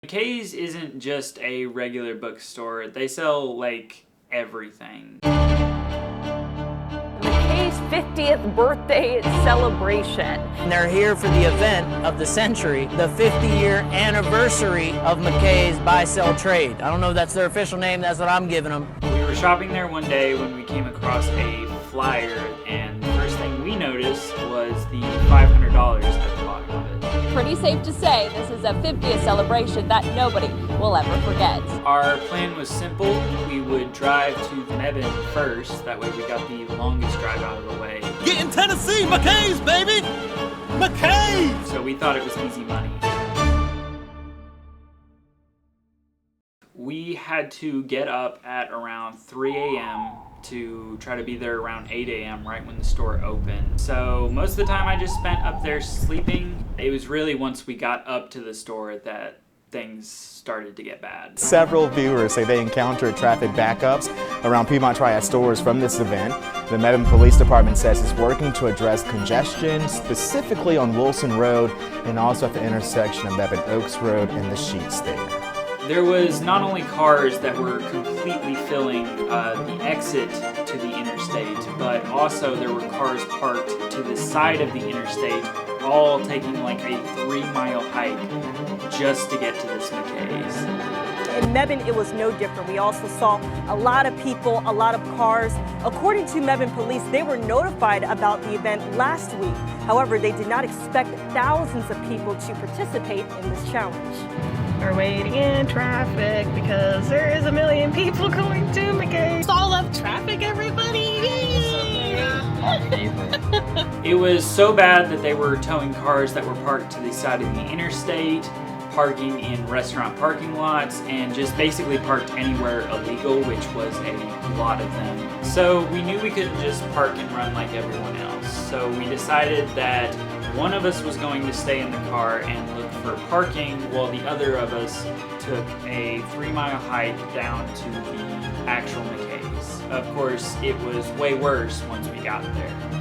McKay's isn't just a regular bookstore. They sell, like, everything. McKay's 50th birthday celebration. And they're here for the event of the century, the 50-year anniversary of McKay's buy-sell trade. I don't know if that's their official name, that's what I'm giving them. We were shopping there one day when we came across a flyer, and the first thing we noticed was the $500 at the bottom of it. Pretty safe to say this is a 50th celebration that nobody will ever forget. Our plan was simple. We would drive to Mebane first. That way we got the longest drive out of the way. Get in Tennessee, McKay's, baby! McKay's! So we thought it was easy money. We had to get up at around 3 a.m. to try to be there around 8 a.m. right when the store opened. So most of the time I just spent up there sleeping. It was really once we got up to the store that things started to get bad. Several viewers say they encountered traffic backups around Piedmont Triad stores from this event. The Mebane Police Department says it's working to address congestion, specifically on Wilson Road and also at the intersection of Mebane Oaks Road and the Sheets there. There was not only cars that were completely filling the exit to the interstate, but also there were cars parked to the side of the interstate, all taking like a 3-mile hike just to get to this McKay's. In Mebane, it was no different. We also saw a lot of people, a lot of cars. According to Mebane police, they were notified about the event last week. However, they did not expect thousands of people to participate in this challenge. We're waiting in traffic because there is a million people going to McKay. All up traffic, everybody! It was so bad that they were towing cars that were parked to the side of the interstate, parking in restaurant parking lots, and just basically parked anywhere illegal, which was a lot of them. So we knew we couldn't just park and run like everyone else. So we decided that one of us was going to stay in the car and look for parking, while the other of us took a 3-mile hike down to the actual McKay's. Of course, it was way worse once we got there.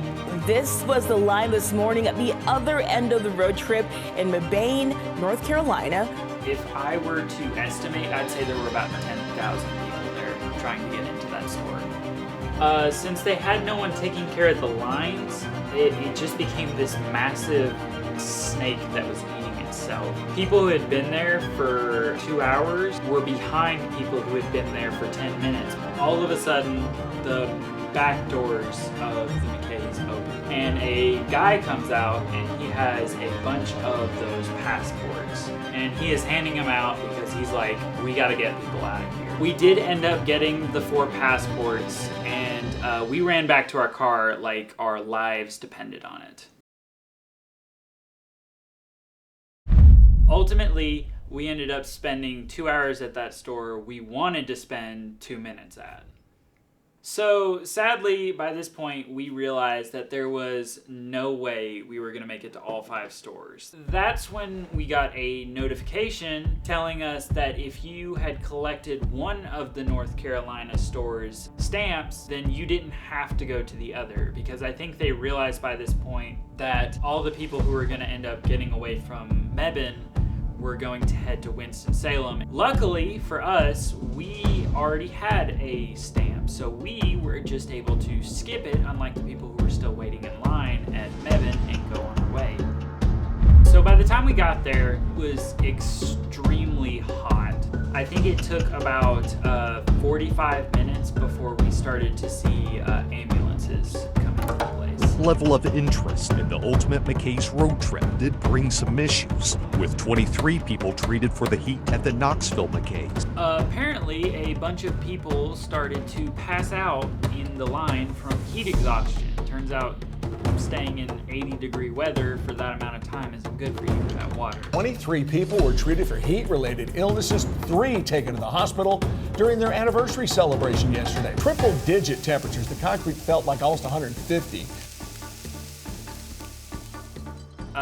This was the line this morning at the other end of the road trip in Mebane, North Carolina. If I were to estimate, I'd say there were about 10,000 people there trying to get into that store. Since they had no one taking care of the lines, it just became this massive snake that was eating itself. People who had been there for 2 hours were behind people who had been there for 10 minutes. All of a sudden, the back doors of the McKay's open, and a guy comes out and he has a bunch of those passports, and he is handing them out because he's like, we gotta get people out of here. We did end up getting the 4 passports, and we ran back to our car like our lives depended on it. Ultimately, we ended up spending 2 hours at that store we wanted to spend 2 minutes at. So sadly, by this point, we realized that there was no way we were going to make it to all 5 stores. That's when we got a notification telling us that if you had collected one of the North Carolina stores' stamps, then you didn't have to go to the other, because I think they realized by this point that all the people who were going to end up getting away from Mebane were going to head to Winston-Salem. Luckily for us, we already had a stamp, so we were just able to skip it, unlike the people who were still waiting in line at Mebane, and go on our way. So by the time we got there, it was extremely hot. I think it took about 45 minutes before we started to see ambulances come into place. Level of interest in the Ultimate McKay's road trip did bring some issues, with 23 people treated for the heat at the Knoxville McKay's. Apparently, a bunch of people started to pass out in the line from heat exhaustion. Turns out staying in 80-degree weather for that amount of time isn't good for you with that water. 23 people were treated for heat-related illnesses, 3 taken to the hospital during their anniversary celebration yesterday. Triple-digit temperatures. The concrete felt like almost 150.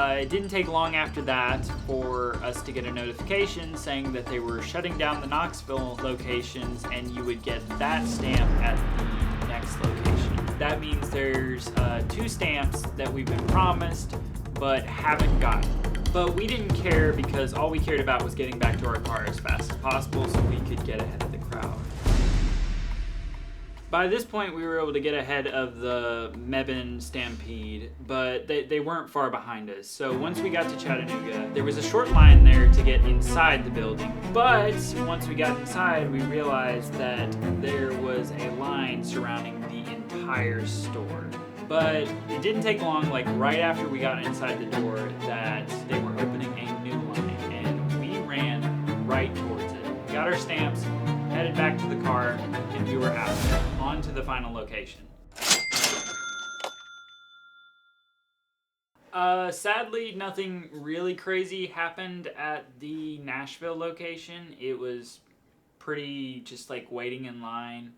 It didn't take long after that for us to get a notification saying that they were shutting down the Knoxville locations, and you would get that stamp at the next location. That means there's 2 stamps that we've been promised but haven't gotten. But we didn't care because all we cared about was getting back to our car as fast as possible so we could get ahead of the crowd. By this point, we were able to get ahead of the Mebane stampede, but they weren't far behind us. So once we got to Chattanooga, there was a short line there to get inside the building. But once we got inside, we realized that there was a line surrounding the entire store. But it didn't take long, like right after we got inside the door, that they were opening a new line, and we ran right towards it. We got our stamps, headed back to the car, and we were out, on to the final location. Sadly, nothing really crazy happened at the Nashville location. It was pretty just like waiting in line.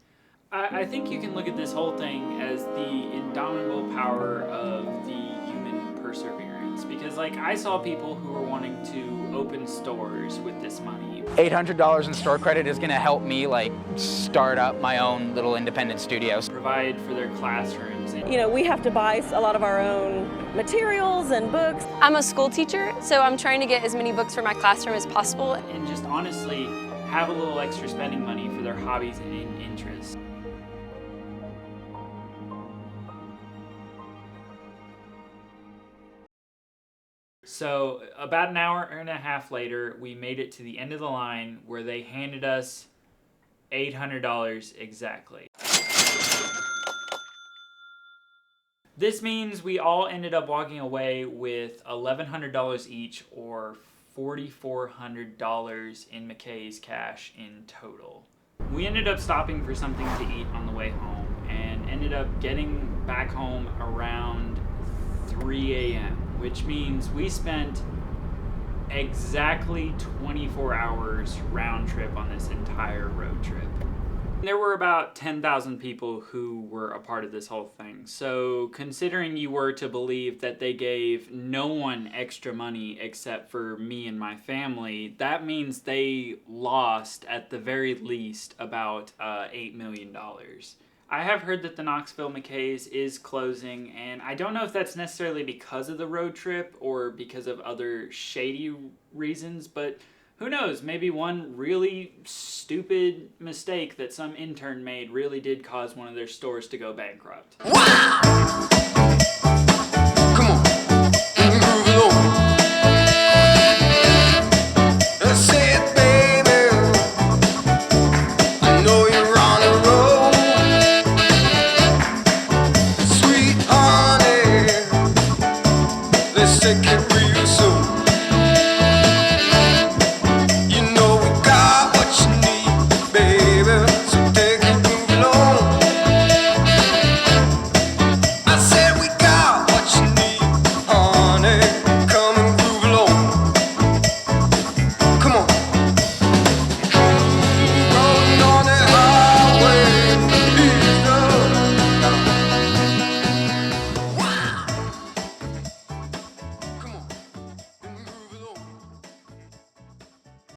I think you can look at this whole thing as the indomitable power of the human perseverance, because like I saw people who were wanting to open stores with this money. $800 in store credit is going to help me like start up my own little independent studios. Provide for their classrooms. You know, we have to buy a lot of our own materials and books. I'm a school teacher, so I'm trying to get as many books for my classroom as possible. And just honestly have a little extra spending money for their hobbies and interests. So about an hour and a half later, we made it to the end of the line where they handed us $800 exactly. This means we all ended up walking away with $1,100 each, or $4,400 in McKay's cash in total. We ended up stopping for something to eat on the way home and ended up getting back home around 3 a.m., which means we spent exactly 24 hours round trip on this entire road trip. There were about 10,000 people who were a part of this whole thing. So considering you were to believe that they gave no one extra money except for me and my family, that means they lost at the very least about $8 million. I have heard that the Knoxville McKay's is closing, and I don't know if that's necessarily because of the road trip or because of other shady reasons, but who knows, maybe one really stupid mistake that some intern made really did cause one of their stores to go bankrupt. Wow!